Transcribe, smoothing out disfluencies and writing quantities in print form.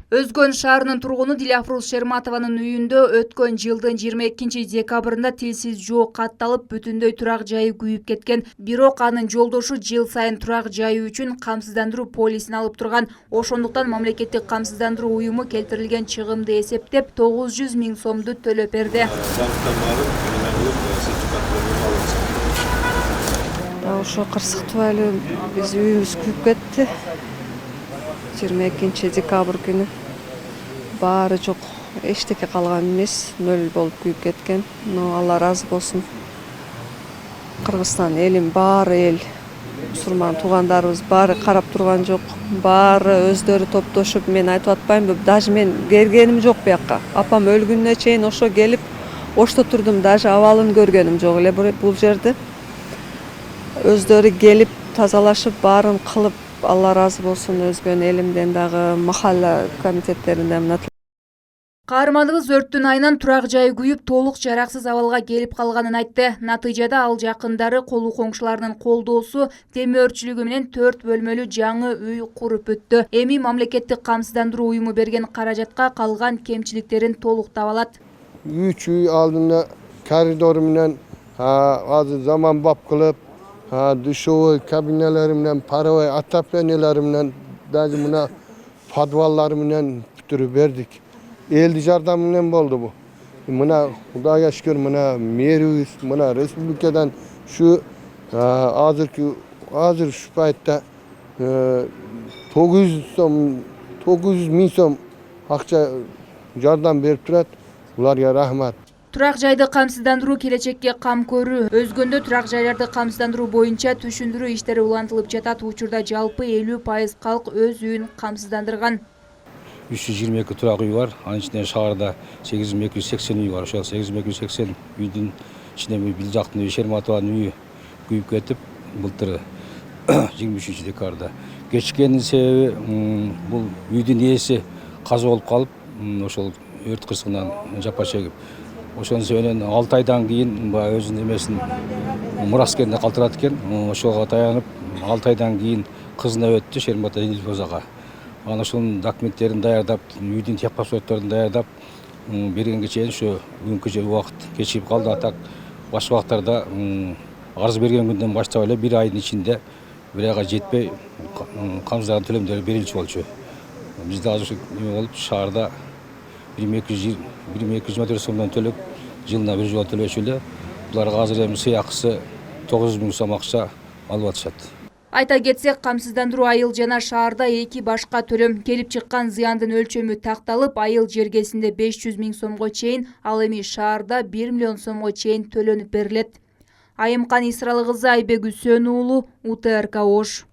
Өзгөн шаарынын тургуну Диляфрус Шерматованын үйүндө өткөн жылдын 22 декабрында тилсиз жоо катталып, бүтүндөй турак жайы күйүп кеткен. Бирок анын жолдошу жыл сайын турак жайы үчүн камсыздандыруу полисин алып турган. Ошондуктан мамлекеттик камсыздандыруу уюму келтирилген чыгымды эсептеп 900 000 сомду төлөп берди. Ошо кырсык тубайлуу биз үйүбүз күйүп кетти. 22 декабрь күнү баары жок, эчтеке калган эмес, нөл болуп күйүп кеткен. Но Алла ыраазы болсун. Кыргызстан элим баары эл, мусулман туугандарыбыз баары карап турган жок. Баары өздөрү топтошуп, мен айтып атпаймынбы, даже мен келгеним жок буякка. Апам өлгүнүнө чейин ошо келип, ошто турдум, даже абалын көргөнүм жок эле бул жерде. Өздөрү келип, тазалашып, баарын кылып, Алла разы болсун, өзгөн элимден дагы, махалла комитеттеринден. Каарманыбыз өрттүн айынан турак жайы күйүп, толук жараксыз абалга келип калганын айтты. Натыйжада ал жакындары колу коңшуларынын колдоосу, темөөрчүлүгү менен 4 бөлмөлүү жаңы үй куруп бүттү. Эми мамлекеттик камсыздандыруу уюму берген каражатка калган кемчиликтерин толуктап алат. 3 үй алдында коридору менен азыр заманбап кылып, душевой кабиналары менен, паровой отоплениялары менен, даже мына подваллары менен бүтүрүп бердик. Элди жардамы менен болду бу. Мына Кудайга шүкүр, мына мэрибиз, мына республикадан şu азыр şu пайтта 900 000 сом акча жардам берип турат. Уларга рахмат. Турак жайды камсыздандыруу келечекке кам көрүү. Өзгөндө турак жайларды камсыздандыруу боюнча түшүндүрүү иштери улантылып жатат. Учурда жалпы 50% калк өз үйүн камсыздандырган. 322 турак үй бар. Анын ичинде шаарда 8280 үй бар. Ошол 8280 үйдүн ичинде бир жактын үй, Шерматованын үйү күйүп кетип, былтыр 23 декабрда. Кечиккенин себеби бул үйдүн ээси каза болуп калып, ошол өрт кырсыгынан жапа чегип. Ошонун себебинен 6 айдан кийин өзүнүн эмесин мураскеринде калтырат экен. Ошого таянып 6 айдан кийин кызына өттү, Шермата Дилфозага. Анан ошонун документтерин даярдап, үйдүн техпаспортторун даярдап бергенге чейин ошо бүгүнкү убакыт кечигип калды. Атак башка убактарда арыз берген күндөн баштап эле 1 айдын ичинде 1 айга жетпей камсыздандыруу төлөмдөрү берилчү болчу. Бизде азыр эме болуп, шаарда 1224 сомдон төлөп, жылына бир жолу төлөшү эле. Буларга азыр эми сый акысы 900 000 сом акча алып атышат. Айта кетсек, камсыздандыруу айыл жана шаарда 2 башка төлөм. Келип чыккан зыяндын өлчөмү такталып, айыл жергесинде 500 000 сомго чейин, ал эми шаарда 1 миллион сомго чейин төлөнүп берилет. Айымкан Исралы кызы, Айбек Үсөнуулу, УТРК Ош.